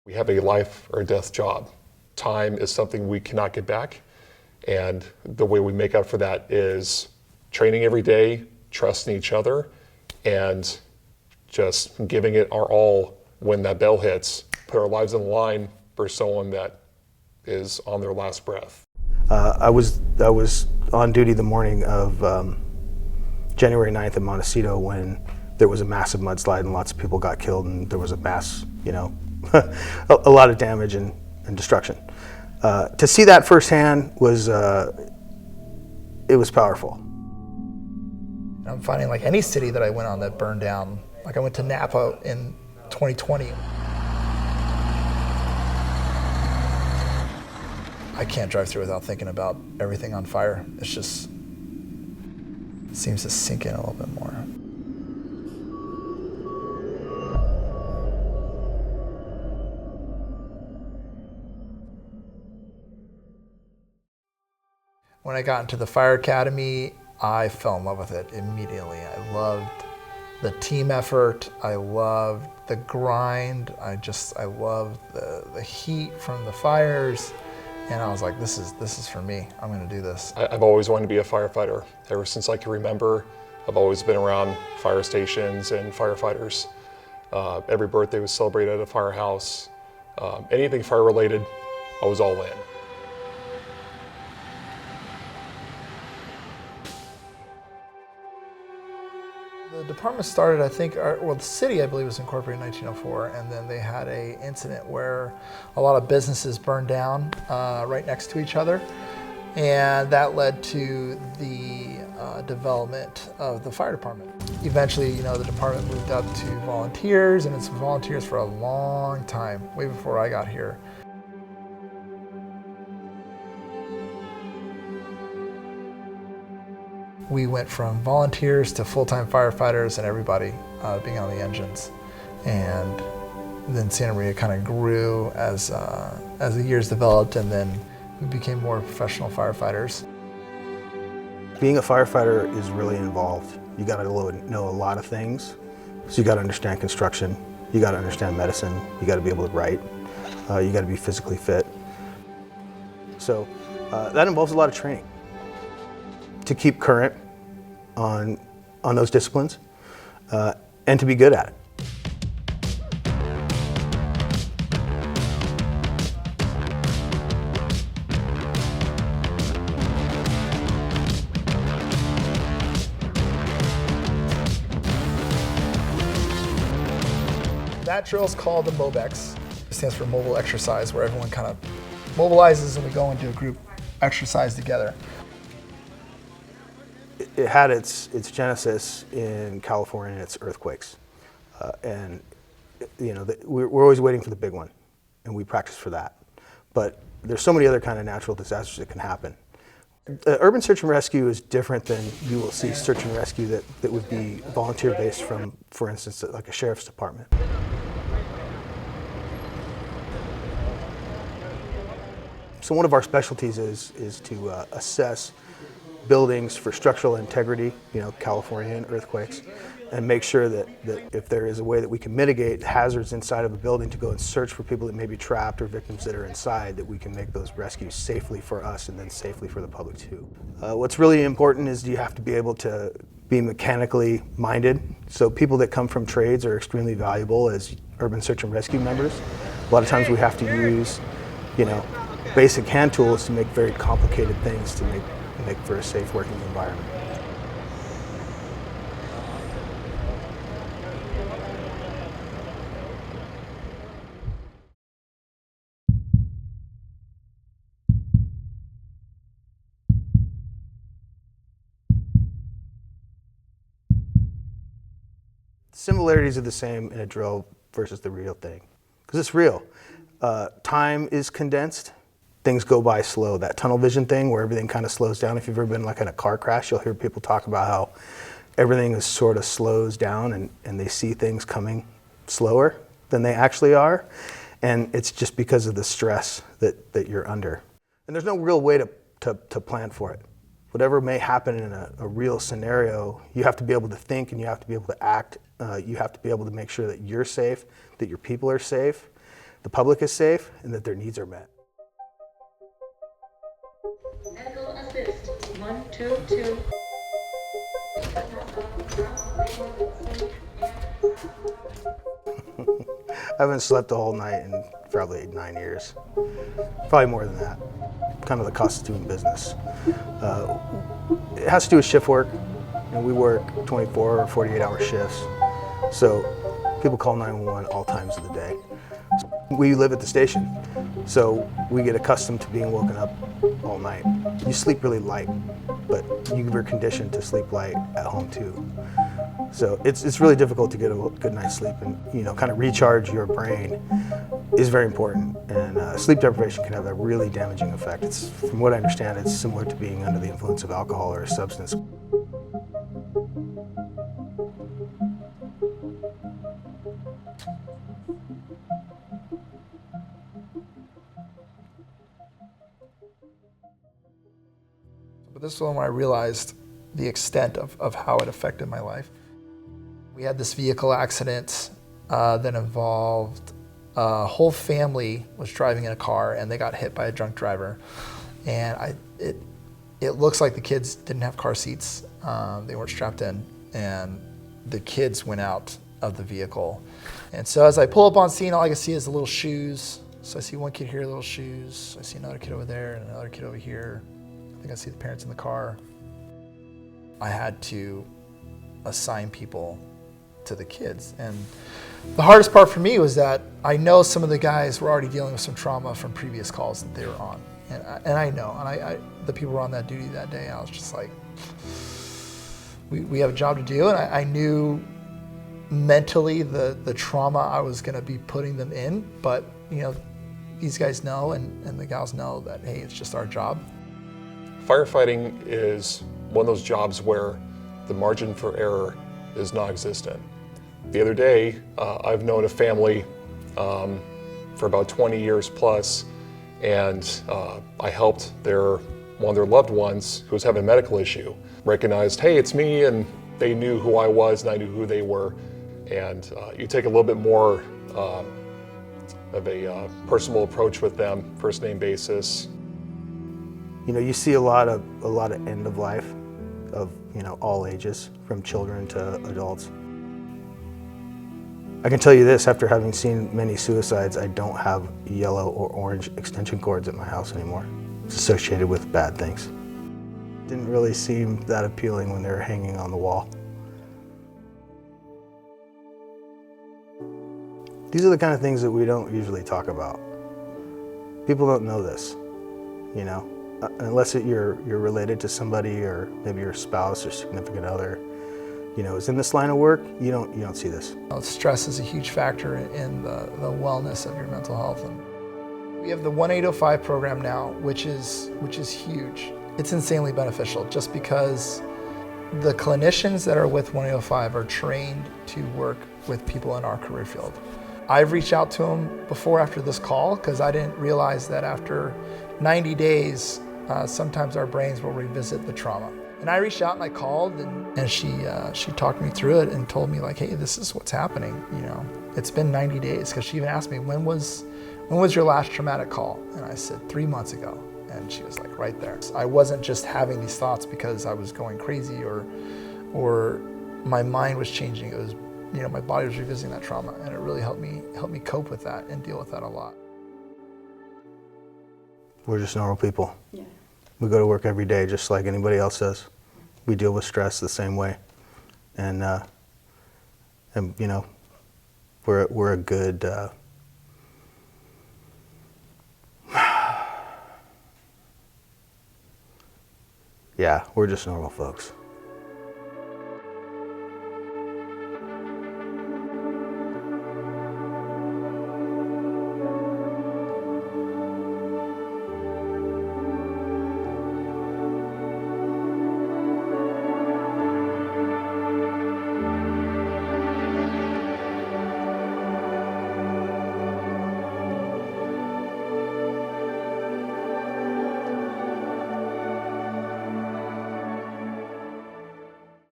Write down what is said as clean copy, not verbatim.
We have a life or death job. Time is something we cannot get back, and the way we make up for that is training every day, trusting each other, and just giving it our all when that bell hits, put our lives on the line for someone that is on their last breath. I was on duty the morning of January 9th in Montecito when there was a massive mudslide and lots of people got killed and there was a mass, a lot of damage and destruction. To see that firsthand was, it was powerful. I'm finding like any city that I went on that burned down, like I went to Napa in 2020. I can't drive through without thinking about everything on fire. It seems to sink in a little bit more. When I got into the fire academy, I fell in love with it immediately. I loved the team effort. I loved the grind. I loved the heat from the fires. And I was like, this is for me. I'm gonna do this. I've always wanted to be a firefighter. Ever since I can remember, I've always been around fire stations and firefighters. Every birthday was celebrated at a firehouse. Anything fire related, I was all in. The department started, I think, the city, I believe, was incorporated in 1904, and then they had an incident where a lot of businesses burned down right next to each other, and that led to the development of the fire department. Eventually, the department moved up to volunteers, and it's volunteers for a long time, way before I got here. We went from volunteers to full-time firefighters and everybody being on the engines. And then Santa Maria kind of grew as the years developed, and then we became more professional firefighters. Being a firefighter is really involved. You gotta know a lot of things. So you gotta understand construction, you gotta understand medicine, you gotta be able to write, you gotta be physically fit. So that involves a lot of training to keep current on those disciplines and to be good at it. That drill is called the MOBEX. It stands for mobile exercise, where everyone kind of mobilizes and we go into a group exercise together. It had its genesis in California and its earthquakes. We're always waiting for the big one, and we practice for that. But there's so many other kind of natural disasters that can happen. Urban search and rescue is different than you will see search and rescue that would be volunteer-based from, for instance, like a sheriff's department. So one of our specialties is to assess buildings for structural integrity, California earthquakes, and make sure that if there is a way that we can mitigate hazards inside of a building, to go and search for people that may be trapped or victims that are inside, that we can make those rescues safely for us and then safely for the public too. What's really important is you have to be able to be mechanically minded. So people that come from trades are extremely valuable as urban search and rescue members. A lot of times we have to use, basic hand tools to make very complicated things to make for a safe working environment. Similarities are the same in a drill versus the real thing, because it's real. Time is condensed. Things go by slow. That tunnel vision thing where everything kind of slows down. If you've ever been in a car crash, you'll hear people talk about how everything is sort of slows down and they see things coming slower than they actually are. And it's just because of the stress that you're under. And there's no real way to plan for it. Whatever may happen in a real scenario, you have to be able to think and you have to be able to act. You have to be able to make sure that you're safe, that your people are safe. the public is safe and that their needs are met. Medical assist 122. I haven't slept the whole night in probably 9 years. Probably more than that. Kind of the cost of doing business. It has to do with shift work. You know, we work 24 or 48-hour shifts. So people call 911 all times of the day. We live at the station, so we get accustomed to being woken up all night. You sleep really light, but you were conditioned to sleep light at home too. So it's really difficult to get a good night's sleep, and kind of recharge your brain is very important. And sleep deprivation can have a really damaging effect. From what I understand, it's similar to being under the influence of alcohol or a substance. But this was when I realized the extent of how it affected my life. We had this vehicle accident that involved a whole family was driving in a car and they got hit by a drunk driver. And it looks like the kids didn't have car seats. They weren't strapped in, and the kids went out of the vehicle. And so as I pull up on scene, all I can see is the little shoes. So I see one kid here, little shoes. I see another kid over there and another kid over here. I think I see the parents in the car. I had to assign people to the kids. And the hardest part for me was that I know some of the guys were already dealing with some trauma from previous calls that they were on. And I know, and the people were on that duty that day. I was just like, we have a job to do. And I knew mentally the trauma I was gonna be putting them in, but these guys know and the gals know that, hey, it's just our job. Firefighting is one of those jobs where the margin for error is non-existent. The other day, I've known a family for about 20 years plus, and I helped one of their loved ones who was having a medical issue, recognized, hey, it's me, and they knew who I was and I knew who they were. And you take a little bit more of a personal approach with them, first name basis. You see a lot of end of life of all ages, from children to adults. I can tell you this, after having seen many suicides, I don't have yellow or orange extension cords at my house anymore. It's associated with bad things. Didn't really seem that appealing when they were hanging on the wall. These are the kind of things that we don't usually talk about. People don't know this, unless you're related to somebody, or maybe your spouse or significant other, is in this line of work. You don't see this. Stress is a huge factor in the wellness of your mental health. And we have the 1805 program now, which is huge. It's insanely beneficial, just because the clinicians that are with 1805 are trained to work with people in our career field. I've reached out to them before after this call, because I didn't realize that after 90 days, sometimes our brains will revisit the trauma. And I reached out and I called, and she talked me through it and told me, like, hey, this is what's happening. It's been 90 days, because she even asked me, when was your last traumatic call? And I said 3 months ago. And she was like, right there. I wasn't just having these thoughts because I was going crazy or my mind was changing. It was, my body was revisiting that trauma, and it really helped me cope with that and deal with that a lot. We're just normal people. Yeah. We go to work every day just like anybody else does. We deal with stress the same way. And we're a good, yeah, we're just normal folks.